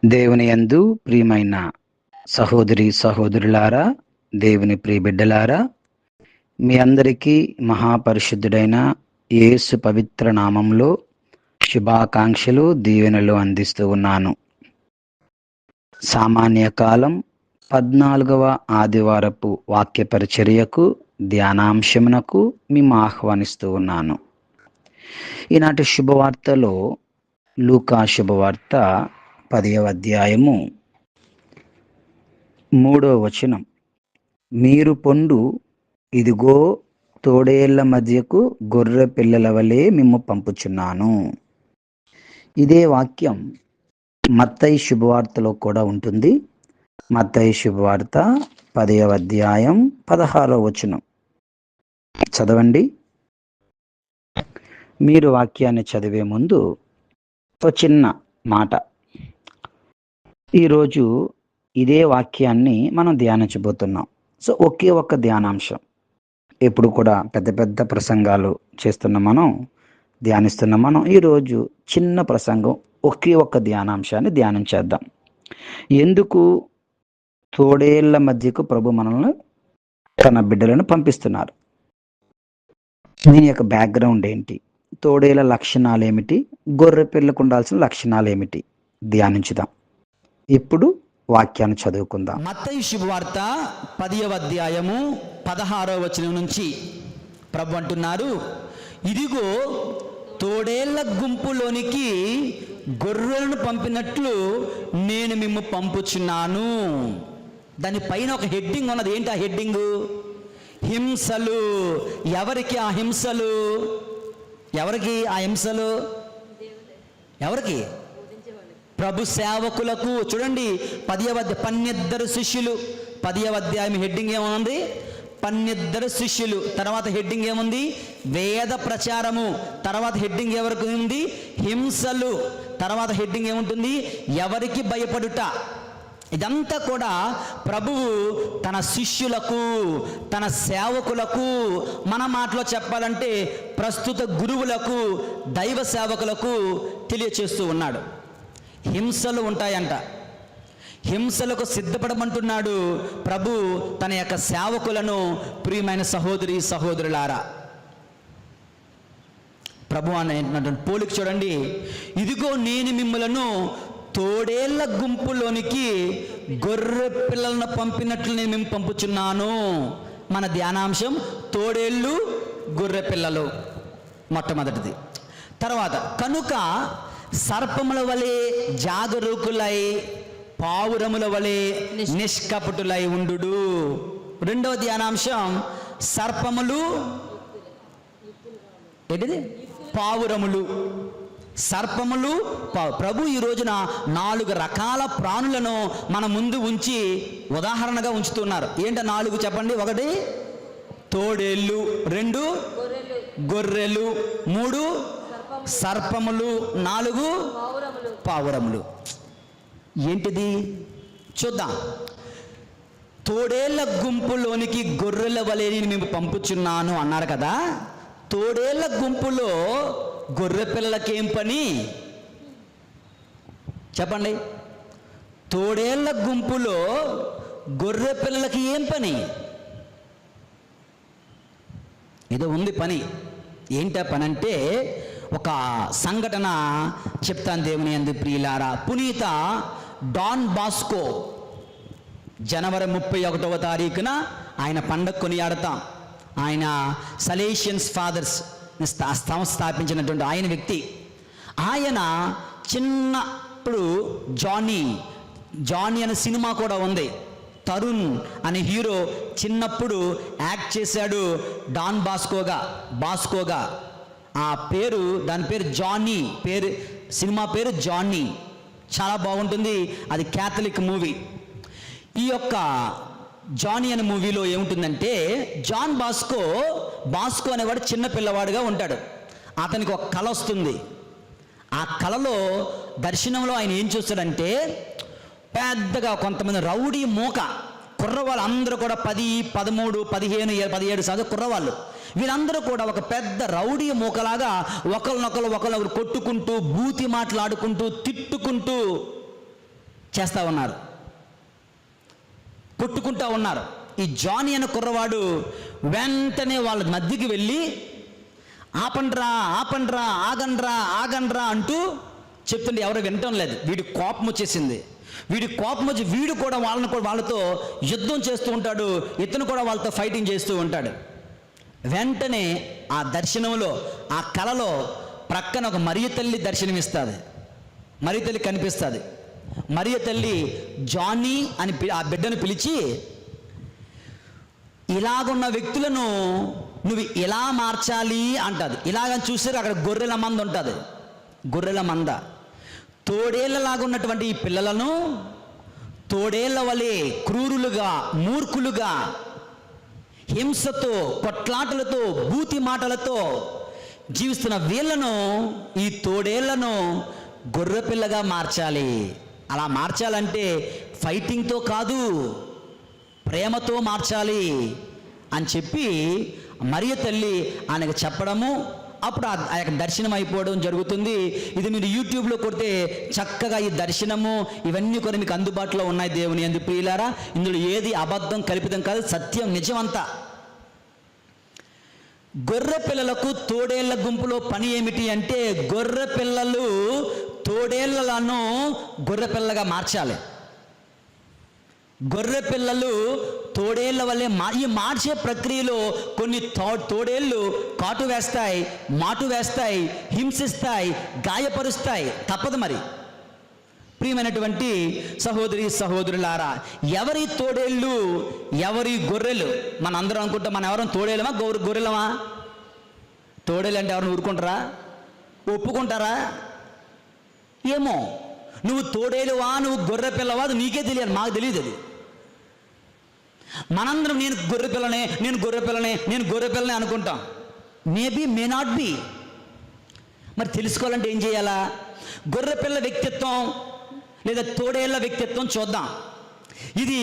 దేవుని యందు ప్రియమైన సహోదరి సహోదరులారా, దేవుని ప్రియ బిడ్డలారా, మీ అందరికీ మహాపరిశుద్ధుడైన యేసు పవిత్ర నామంలో శుభాకాంక్షలు, దీవెనలు అందిస్తూ ఉన్నాను. సామాన్య కాలం 14వ ఆదివారపు వాక్య పరిచర్యకు, ధ్యానాంశమునకు మేము ఆహ్వానిస్తూ ఉన్నాను. ఈనాటి శుభవార్తలో లూకా శుభవార్త 10వ అధ్యాయము 3వ వచనం. మీరు పొండు, ఇదిగో తోడేళ్ల మధ్యకు గొర్రె పిల్లల వలె మిమ్ము పంపుచున్నాను. ఇదే వాక్యం మత్తయి శుభవార్తలో కూడా ఉంటుంది. మత్తయి శుభవార్త 10వ అధ్యాయం 16వ వచనం చదవండి. మీరు వాక్యాన్ని చదివే ముందు ఒక చిన్న మాట. ఈరోజు ఇదే వాక్యాన్ని మనం ధ్యానించబోతున్నాం. సో ఒకే ఒక్క ధ్యానాంశం. ఎప్పుడు కూడా పెద్ద పెద్ద ప్రసంగాలు ధ్యానిస్తున్న మనం ఈరోజు చిన్న ప్రసంగం, ఒకే ఒక్క ధ్యానాంశాన్ని ధ్యానించేద్దాం. ఎందుకు తోడేళ్ల మధ్యకు ప్రభు మనల్ని, తన బిడ్డలను పంపిస్తున్నారు? దీని యొక్క బ్యాక్గ్రౌండ్ ఏంటి? తోడేళ్ల లక్షణాలు ఏమిటి? గొర్రె పిల్లకు ఉండాల్సిన లక్షణాలు ఏమిటి? ధ్యానించుదాం. ఇప్పుడు వాక్యాన్ని చదువుకుందాం. మత్తయి శుభవార్త 10వ అధ్యాయము 16వ వచనం నుంచి ప్రభు అంటున్నారు, ఇదిగో తోడేళ్ల గుంపులోనికి గొర్రెలను పంపినట్లు నేను మిమ్ము పంపుచున్నాను. దాని పైన ఒక హెడ్డింగ్ ఉన్నది. ఏంటి ఆ హెడ్డింగు? హింసలు. ఎవరికి ఆ హింసలు? ఎవరికి ఆ హింసలు? ఎవరికి? ప్రభు సేవకులకు. చూడండి, 12 శిష్యులు. 10వ అధ్యాయం హెడ్డింగ్ ఏముంది? 12 శిష్యులు. తర్వాత హెడ్డింగ్ ఏముంది? వేద ప్రచారము. తర్వాత హెడ్డింగ్ ఎవరికి ఉంది? హింసలు. తర్వాత హెడ్డింగ్ ఏముంటుంది? ఎవరికి భయపడుట. ఇదంతా కూడా ప్రభువు తన శిష్యులకు, తన సేవకులకు, మన మాటలో చెప్పాలంటే ప్రస్తుత గురువులకు, దైవ సేవకులకు తెలియచేస్తూ ఉన్నాడు. హింసలు ఉంటాయంట. హింసలకు సిద్ధపడమంటున్నాడు ప్రభు తన యొక్క సేవకులను. ప్రియమైన సహోదరి సహోదరులారా, ప్రభు అనేటువంటి పోలిక చూడండి. ఇదిగో నేను మిమ్మలను తోడేళ్ల గుంపులోనికి గొర్రె పిల్లలను పంపినట్లు నేను మేము పంపుచున్నాను. మన ధ్యానాంశం తోడేళ్ళు, గొర్రె పిల్లలు మొట్టమొదటిది. తర్వాత, కనుక సర్పముల వలె జాగరూకులై, పావురముల వలె నిష్కపటులై ఉండు. రెండవ ధ్యానాంశం సర్పములు, ఏంటిది? పావురములు. సర్పములు, ప్రభు ఈ రోజున 4 రకాల ప్రాణులను మన ముందు ఉంచి ఉదాహరణగా ఉంచుతున్నారు. ఏంటో 4 చెప్పండి. 1 తోడేళ్ళు, 2 గొర్రెలు, 3 సర్పములు, 4 పావురములు. ఏంటిది చూద్దాం. తోడేళ్ల గుంపులోనికి గొర్రెల వలె మేము పంపుచున్నాను అన్నారు కదా. తోడేళ్ల గుంపులో గొర్రె పిల్లలకేం పని చెప్పండి? తోడేళ్ల గుంపులో గొర్రె పిల్లలకి ఏం పని? ఏదో ఉంది పని. ఏంటా పని అంటే, ఒక సంఘటన చెప్తాను దేవుని యందు ప్రియులారా. పునీత డాన్ బాస్కో జనవరి 31వ తారీఖున ఆయన పండగ కొనియాడతాం. ఆయన సలేషియన్స్ ఫాదర్స్ స్థాపించినటువంటి ఆయన వ్యక్తి. ఆయన చిన్నప్పుడు జానీ అనే సినిమా కూడా ఉంది. తరుణ్ అనే హీరో చిన్నప్పుడు యాక్ట్ చేశాడు డాన్ బాస్కోగా. ఆ పేరు, దాని పేరు జానీ. సినిమా పేరు జానీ. చాలా బాగుంటుంది. అది క్యాథలిక్ మూవీ. ఈ యొక్క జానీ అనే మూవీలో ఏముంటుందంటే, జాన్ బాస్కో అనేవాడు చిన్న పిల్లవాడుగా ఉంటాడు. అతనికి ఒక కళ వస్తుంది. ఆ కళలో, దర్శనంలో ఆయన ఏం చూస్తాడంటే, పెద్దగా కొంతమంది రౌడీ మూక కుర్రవాళ్ళు అందరూ కూడా 10, 13, 15, 17 శాతం కుర్రవాళ్ళు, వీళ్ళందరూ కూడా ఒక పెద్ద రౌడీ మూకలాగా ఒకరినొకరు కొట్టుకుంటూ, బూతి మాట్లాడుకుంటూ, తిట్టుకుంటూ చేస్తూ ఉన్నారు, కొట్టుకుంటూ ఉన్నారు. ఈ జానీ అనే కుర్రవాడు వెంటనే వాళ్ళ మధ్యకి వెళ్ళి ఆపండ్రా ఆపండ్రా ఆగండ్రా ఆగండ్రా అంటూ చెప్తుంటే ఎవరు వినటం లేదు. వీడికి కోపం వచ్చేసింది. వీడికి కోపం వచ్చి వీడు కూడా వాళ్ళతో యుద్ధం చేస్తూ ఉంటాడు, ఇతను కూడా వాళ్ళతో ఫైటింగ్ చేస్తూ ఉంటాడు. వెంటనే ఆ దర్శనంలో, ఆ కలలో ప్రక్కన ఒక మరియ తల్లి దర్శనమిస్తుంది. మరియ తల్లి కనిపిస్తుంది. మరియ తల్లి జానీ అని ఆ బిడ్డను పిలిచి, ఇలాగున్న వ్యక్తులను నువ్వు ఇలా మార్చాలి అంటుంది. ఇలాగని చూసారు, అక్కడ గొర్రెల మంద ఉంటుంది. గొర్రెల మంద తోడేళ్లలాగా ఉన్నటువంటి ఈ పిల్లలను తోడేళ్ల వలె క్రూరులుగా, మూర్ఖులుగా, హింసతో, కొట్లాటలతో, బూతి మాటలతో జీవిస్తున్న వీళ్ళను, ఈ తోడేళ్లను గొర్రెపిల్లగా మార్చాలి. అలా మార్చాలంటే ఫైటింగ్తో కాదు, ప్రేమతో మార్చాలి అని చెప్పి మరియ తల్లి ఆయనకు చెప్పడము, అప్పుడు ఆ యొక్క దర్శనం అయిపోవడం జరుగుతుంది. ఇది మీరు యూట్యూబ్లో కొడితే చక్కగా ఈ దర్శనము ఇవన్నీ కూడా మీకు అందుబాటులో ఉన్నాయి. దేవుని యందు ప్రియులారా, ఇందులో ఏది అబద్ధం కల్పితం కాదు, సత్యం నిజమంతా. గొర్రె పిల్లలకు తోడేళ్ల గుంపులో పని ఏమిటి అంటే, గొర్రె పిల్లలు తోడేళ్లను గొర్రె పిల్లగా మార్చాలి. గొర్రె పిల్లలు తోడేళ్ల వల్లే ఈ మార్చే ప్రక్రియలో కొన్ని తోడేళ్ళు కాటు వేస్తాయి, మాటు వేస్తాయి, హింసిస్తాయి, గాయపరుస్తాయి, తప్పదు. మరి ప్రియమైనటువంటి సహోదరి సహోదరులారా, ఎవరి తోడేళ్ళు ఎవరి గొర్రెలు? మన అందరం అనుకుంటాం మనం ఎవరైనా తోడేళ్ళమా గొర్రెలమా? తోడేళ్ళు అంటే ఎవరైనా ఊరుకుంటారా? ఒప్పుకుంటారా? ఏమో, నువ్వు తోడేలువా నువ్వు గొర్రె పిల్లవా అది నీకే తెలియదు, మాకు తెలియదు. అది మనందరం నేను గొర్రె పిల్లనే, నేను గొర్రె పిల్లనే, నేను గొర్రె పిల్లనే అనుకుంటాం. Maybe, may not be. మరి తెలుసుకోవాలంటే ఏం చేయాలా? గొర్రె పిల్ల వ్యక్తిత్వం లేదా తోడేళ్ల వ్యక్తిత్వం చూద్దాం. ఇది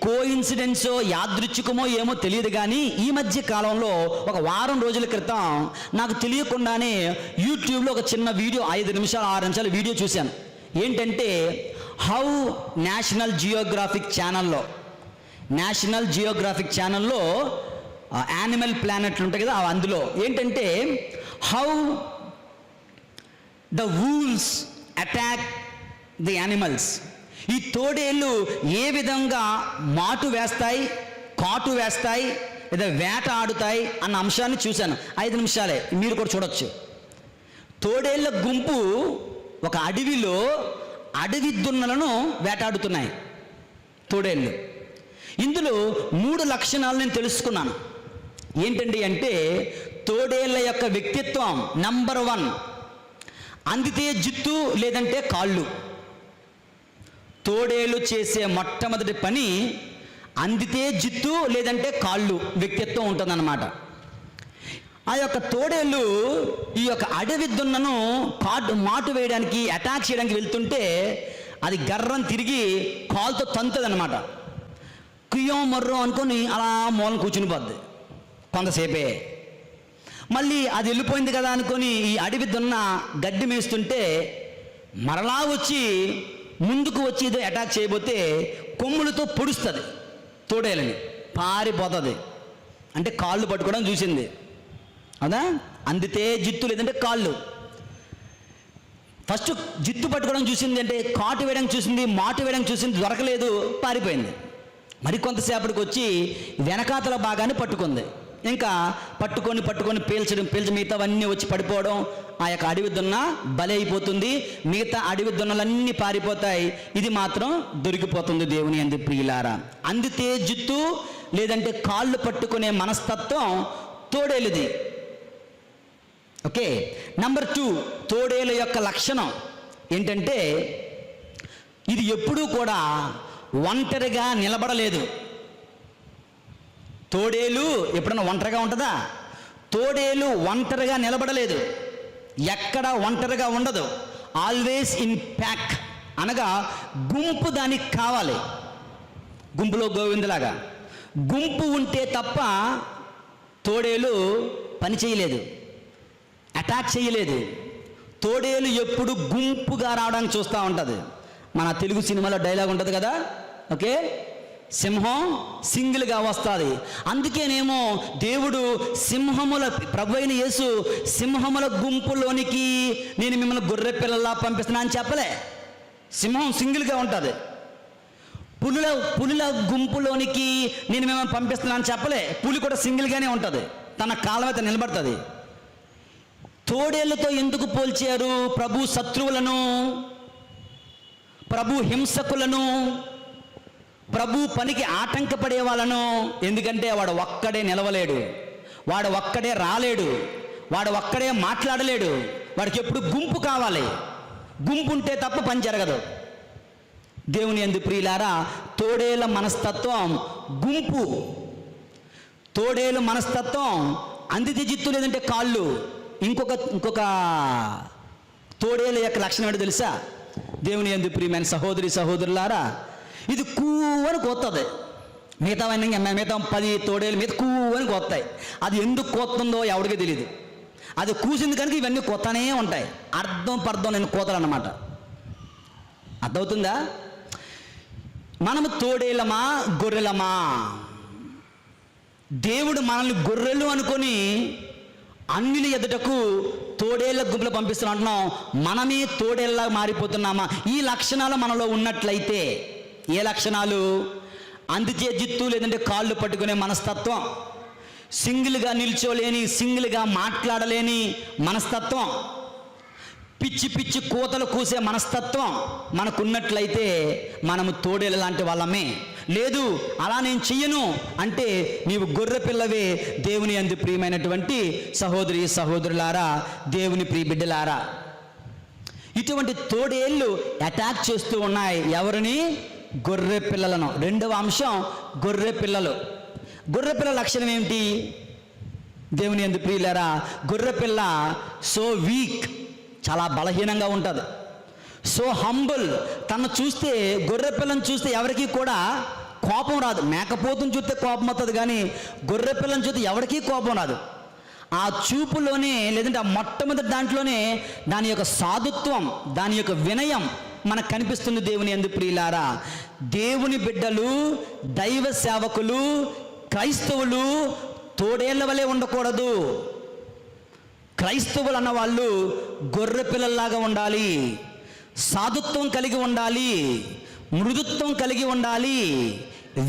కోఇన్సిడెన్సో యాదృచ్ఛికమో ఏమో తెలియదు, కానీ ఈ మధ్య కాలంలో ఒక వారం రోజుల క్రితం నాకు తెలియకుండానే యూట్యూబ్లో ఒక చిన్న వీడియో, 5 నిమిషాలు 6 నిమిషాల వీడియో చూశాను. ఏంటంటే, హౌ నేషనల్ జియోగ్రాఫిక్ ఛానల్లో యానిమల్ ప్లానెట్లు ఉంటాయి కదా, అందులో ఏంటంటే how the wolves attack the animals. ఈ తోడేళ్ళు ఏ విధంగా మాటు వేస్తాయి, కాటు వేస్తాయి, లేదా వేట ఆడుతాయి అన్న అంశాన్ని చూశాను. 5 నిమిషాలే, మీరు కూడా చూడొచ్చు. తోడేళ్ల గుంపు ఒక అడవిలో అడవి దున్నలను వేటాడుతున్నాయి తోడేళ్ళు. ఇందులో 3 లక్షణాలు నేను తెలుసుకున్నాను. ఏంటండి అంటే, తోడేళ్ల యొక్క వ్యక్తిత్వం నంబర్ 1, అందితే జుత్తు లేదంటే కాళ్ళు. తోడేళ్ళు చేసే మొట్టమొదటి పని అందితే జిత్తు లేదంటే కాళ్ళు వ్యక్తిత్వం ఉంటుందన్నమాట. ఆ యొక్క తోడేళ్ళు ఈ యొక్క అడవి దున్నను మాటు వేయడానికి, అటాక్ చేయడానికి వెళ్తుంటే అది గర్రం తిరిగి కాలుతో తంతుంది అనమాట. కుయ్యం మర్రం అనుకొని అలా మూలం కూర్చుని పోద్ది కొంతసేపే. మళ్ళీ అది వెళ్ళిపోయింది కదా అనుకొని ఈ అడవి దున్న గడ్డి మేస్తుంటే మరలా వచ్చి ముందుకు వచ్చి ఏదో అటాక్ చేయబోతే కొమ్ములతో పొడుస్తుంది తోడేళ్ళని, పారిపోతుంది. అంటే కాళ్ళు పట్టుకోవడం చూసింది, అదా? అందితే జిత్తు లేదంటే కాళ్ళు. ఫస్ట్ జిత్తు పట్టుకోవడం చూసింది, అంటే కాటు వేయడం చూసింది, మాటు వేయడం చూసింది, దొరకలేదు, పారిపోయింది. మరి కొంతసేపటికి వచ్చి వెనకాతల భాగాన్ని పట్టుకుంది. ఇంకా పట్టుకొని పీల్చి మిగతావన్నీ వచ్చి పడిపోవడం, ఆ యొక్క అడవి దున్న బలి అయిపోతుంది. మిగతా అడవి దున్నలన్నీ పారిపోతాయి, ఇది మాత్రం దొరికిపోతుంది. దేవుని యందు ప్రియులారా, అందితే జిత్తు లేదంటే కాళ్ళు పట్టుకునే మనస్తత్వం తోడేలుది. ఓకే. నంబర్ 2, తోడేలు యొక్క లక్షణం ఏంటంటే, ఇది ఎప్పుడూ కూడా ఒంటరిగా నిలబడలేదు. తోడేలు ఎప్పుడన్నా ఒంటరిగా ఉంటుందా? తోడేలు ఒంటరిగా నిలబడలేదు, ఎక్కడ ఒంటరిగా ఉండదు. ఆల్వేస్ ఇన్ ప్యాక్, అనగా గుంపు దానికి కావాలి. గుంపులో గోవిందులాగా గుంపు ఉంటే తప్ప తోడేలు పని చేయలేదు, అటాక్ చేయలేదు. తోడేలు ఎప్పుడు గుంపుగా రావడానికి చూస్తూ ఉంటుంది. మన తెలుగు సినిమాలో డైలాగ్ ఉంటుంది కదా, ఓకే, సింహం సింగిల్గా వస్తుంది. అందుకేనేమో దేవుడు సింహముల, ప్రభు అయిన యేసు సింహముల గుంపులోనికి నేను మిమ్మల్ని గొర్రె పిల్లలా పంపిస్తున్నా అని చెప్పలే. సింహం సింగిల్గా ఉంటుంది. పులుల గుంపులోనికి నేను మిమ్మల్ని పంపిస్తున్నా అని చెప్పలే. పులి కూడా సింగిల్గానే ఉంటుంది, తన కాళ్ళ మీద నిలబడుతుంది. తోడేళ్లతో ఎందుకు పోల్చారు? ప్రభు శత్రువులను, ప్రభు హింసకులను, ప్రభు పనికి ఆటంకపడే వాళ్ళను. ఎందుకంటే వాడు ఒక్కడే నిలవలేడు, వాడు ఒక్కడే రాలేడు, వాడు ఒక్కడే మాట్లాడలేడు. వాడికి ఎప్పుడు గుంపు కావాలి. గుంపు ఉంటే తప్ప పని జరగదు. దేవుని యందు ప్రియులారా, తోడేళ్ళ మనస్తత్వం గుంపు. తోడేళ్ళ మనస్తత్వం అందితే జిత్తు, లేదంటే కాళ్ళు. ఇంకొక తోడేళ్ళ యొక్క లక్షణం ఏంటో తెలుసా? దేవుని యందు ప్రియమైన సహోదరి సహోదరులారా, ఇది కూవని కోస్తుంది. మిగతా 10 తోడేళ్ళ మీద కూవని కోస్తాయి. అది ఎందుకు కోస్తుందో ఎవరికీ తెలియదు. అది కూసింది కనుక ఇవన్నీ కోతనే ఉంటాయి. అర్థం నేను కోతలు అన్నమాట. అర్థమవుతుందా? మనము తోడేళ్ళమా గొర్రెలమా? దేవుడు మనల్ని గొర్రెలు అనుకొని అన్నిల ఎదుటకు తోడేళ్ళ గుంపులో పంపిస్తున్నా అంటున్నాం. మనమే తోడేళ్ళ మారిపోతున్నామా? ఈ లక్షణాలు మనలో ఉన్నట్లయితే, ఏ లక్షణాలు? అందిచే జిత్తు, లేదంటే కాళ్ళు పట్టుకునే మనస్తత్వం, సింగిల్గా నిల్చోలేని, సింగిల్గా మాట్లాడలేని మనస్తత్వం, పిచ్చి పిచ్చి కూతలు కూసే మనస్తత్వం మనకున్నట్లయితే మనము తోడేళ్ళ లాంటి వాళ్ళమే. లేదు, అలా నేను చెయ్యను అంటే నీవు గొర్రె పిల్లవే. దేవుని యందు ప్రియమైనటువంటి సహోదరి సహోదరులారా, దేవుని ప్రియ బిడ్డలారా, ఇటువంటి తోడేళ్ళు అటాక్ చేస్తూ ఉన్నాయి. ఎవరిని? గొర్రె పిల్లలను. రెండవ అంశం గొర్రె పిల్లలు. గొర్రె పిల్లల లక్షణం ఏమిటి? దేవుని యందు ప్రియులారా, గొర్రె పిల్ల సో వీక్, చాలా బలహీనంగా ఉంటుంది. సో హంబుల్, తను చూస్తే, గొర్రె పిల్లని చూస్తే ఎవరికి కూడా కోపం రాదు. మేకపోతుని చూస్తే కోపం వస్తుంది, కానీ గొర్రె పిల్లని చూస్తే ఎవరికీ కోపం రాదు. ఆ చూపులోనే, లేదంటే ఆ మొట్టమొదటి దాంట్లోనే దాని యొక్క సాధుత్వం, దాని యొక్క వినయం మనకు కనిపిస్తుంది. దేవుని యందు ప్రియులారా, దేవుని బిడ్డలు, దైవ సేవకులు, క్రైస్తవులు తోడేళ్ల వలె ఉండకూడదు. క్రైస్తవులు అన్నవాళ్ళు గొర్రె పిల్లల్లాగా ఉండాలి. సాధుత్వం కలిగి ఉండాలి, మృదుత్వం కలిగి ఉండాలి,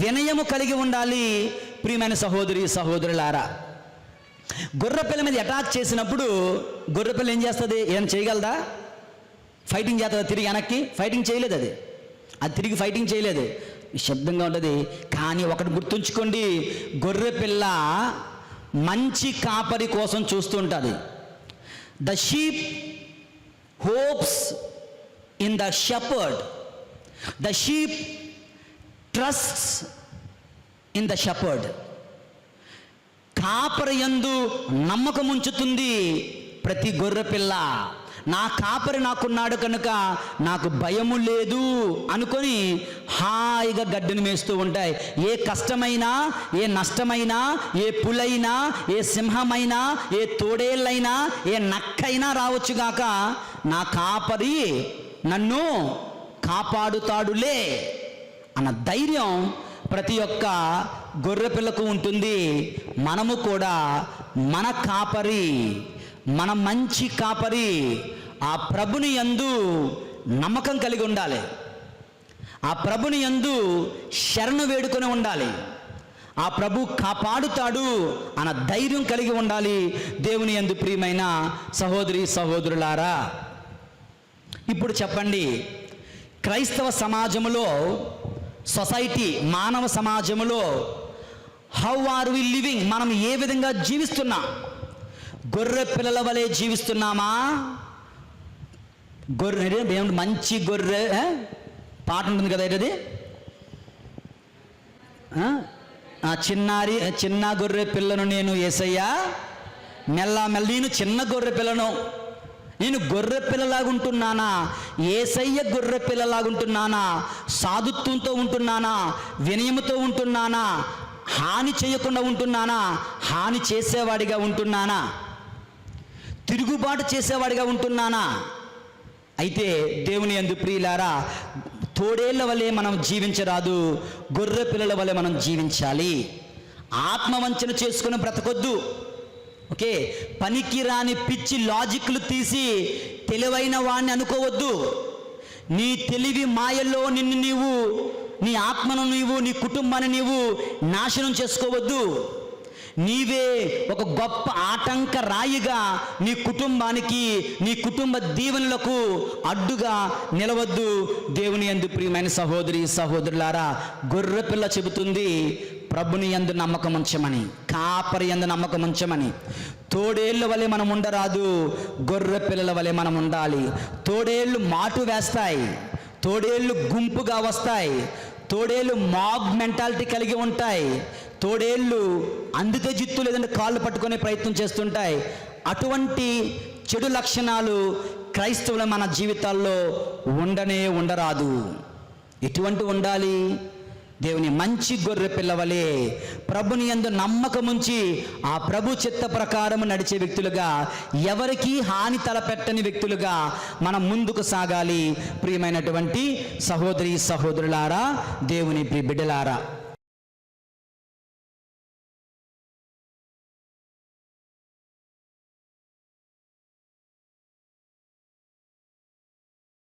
వినయము కలిగి ఉండాలి. ప్రియమైన సహోదరి సహోదరులారా, గొర్రె పిల్ల మీద అటాక్ చేసినప్పుడు గొర్రె పిల్ల ఏం చేస్తుంది? ఏం చేయగలదా? ఫైటింగ్ చేస్తుందా? తిరిగి వెనక్కి ఫైటింగ్ చేయలేదు. అది తిరిగి ఫైటింగ్ చేయలేదు, నిశ్శబ్దంగా ఉంటుంది. కానీ ఒకటి గుర్తుంచుకోండి, గొర్రె పిల్ల మంచి కాపరి కోసం చూస్తుంటుంది. The sheep hopes in the shepherd, the sheep trusts in the shepherd. కాపరి యందు నమ్మకం ఉంచుతుంది ప్రతి గొర్రె పిల్ల. నా కాపరి నాకున్నాడు కనుక నాకు భయము లేదు అనుకొని హాయిగా గడ్డిని మేస్తూ ఉంటాయి. ఏ కష్టమైనా, ఏ నష్టమైనా, ఏ పులైనా, ఏ సింహమైనా, ఏ తోడేళ్ళైనా, ఏ నక్కైనా రావచ్చుగాక, నా కాపరి నన్ను కాపాడుతాడులే అన్న ధైర్యం ప్రతి ఒక్క గొర్రె పిల్లకు ఉంటుంది. మనము కూడా మన కాపరి, మన మంచి కాపరి ఆ ప్రభుని యందు నమ్మకం కలిగి ఉండాలి. ఆ ప్రభుని యందు శరణు వేడుకొని ఉండాలి. ఆ ప్రభు కాపాడుతాడు అన్న ధైర్యం కలిగి ఉండాలి. దేవుని యందు ప్రియమైన సహోదరి సహోదరులారా, ఇప్పుడు చెప్పండి, క్రైస్తవ సమాజములో, సొసైటీ, మానవ సమాజములో హౌ ఆర్ వి లివింగ్? మనం ఏ విధంగా జీవిస్తున్నాం? గొర్రె పిల్లల వలె జీవిస్తున్నామా? గొర్రె మంచి గొర్రె పాట ఉంటుంది కదా, ఏంటది? చిన్న గొర్రె పిల్లను నేను యేసయ్యా, నేను చిన్న గొర్రె పిల్లను, నేను గొర్రె పిల్లలాగుంటున్నానా? యేసయ్య గొర్రె పిల్లలాగుంటున్నానా? సాధుత్వంతో ఉంటున్నానా? వినయముతో ఉంటున్నానా? హాని చేయకుండా ఉంటున్నానా? హాని చేసేవాడిగా ఉంటున్నానా? తిరుగుబాటు చేసేవాడిగా ఉంటున్నానా? అయితే దేవుని యందు ప్రియులారా, తోడేళ్ల వలె మనం జీవించరాదు, గొర్రె పిల్లల వలె మనం జీవించాలి. ఆత్మవంచన చేసుకుని బ్రతకొద్దు. ఓకే, పనికి రాని పిచ్చి లాజిక్లు తీసి తెలివైన వాణ్ణి అనుకోవద్దు. నీ తెలివి మాయల్లో నిన్ను నీవు, నీ ఆత్మను నీవు, నీ కుటుంబాన్ని నీవు నాశనం చేసుకోవద్దు. నీవే ఒక గొప్ప ఆటంక రాయిగా నీ కుటుంబానికి, నీ కుటుంబ దీవెనలకు అడ్డుగా నిలవద్దు. దేవుని యందు ప్రియమైన సహోదరి సహోదరులారా, గొర్రె పిల్ల చెబుతుంది ప్రభుని యందు నమ్మకం ఉంచమని, కాపరి యందు నమ్మకం ఉంచమని. తోడేళ్ళ వలె మనం ఉండరాదు, గొర్రె పిల్లల వలె మనం ఉండాలి. తోడేళ్ళు మాటు వేస్తాయి, తోడేళ్ళు గుంపుగా వస్తాయి, తోడేళ్ళు మాబ్ మెంటాలిటీ కలిగి ఉంటాయి, తోడేళ్ళు అందితే జిత్తు లేదంటే కాళ్ళు పట్టుకునే ప్రయత్నం చేస్తుంటాయి. అటువంటి చెడు లక్షణాలు క్రైస్తవుల మన జీవితాల్లో ఉండరాదు. ఎటువంటి ఉండాలి? దేవుని మంచి గొర్రె పిల్లవలే ప్రభుని యందు నమ్మకముంచి ఆ ప్రభు చిత్త ప్రకారము నడిచే వ్యక్తులుగా, ఎవరికి హాని తలపెట్టని వ్యక్తులుగా మనం ముందుకు సాగాలి. ప్రియమైనటువంటి సహోదరి సహోదరులారా, దేవుని బిడ్డలారా,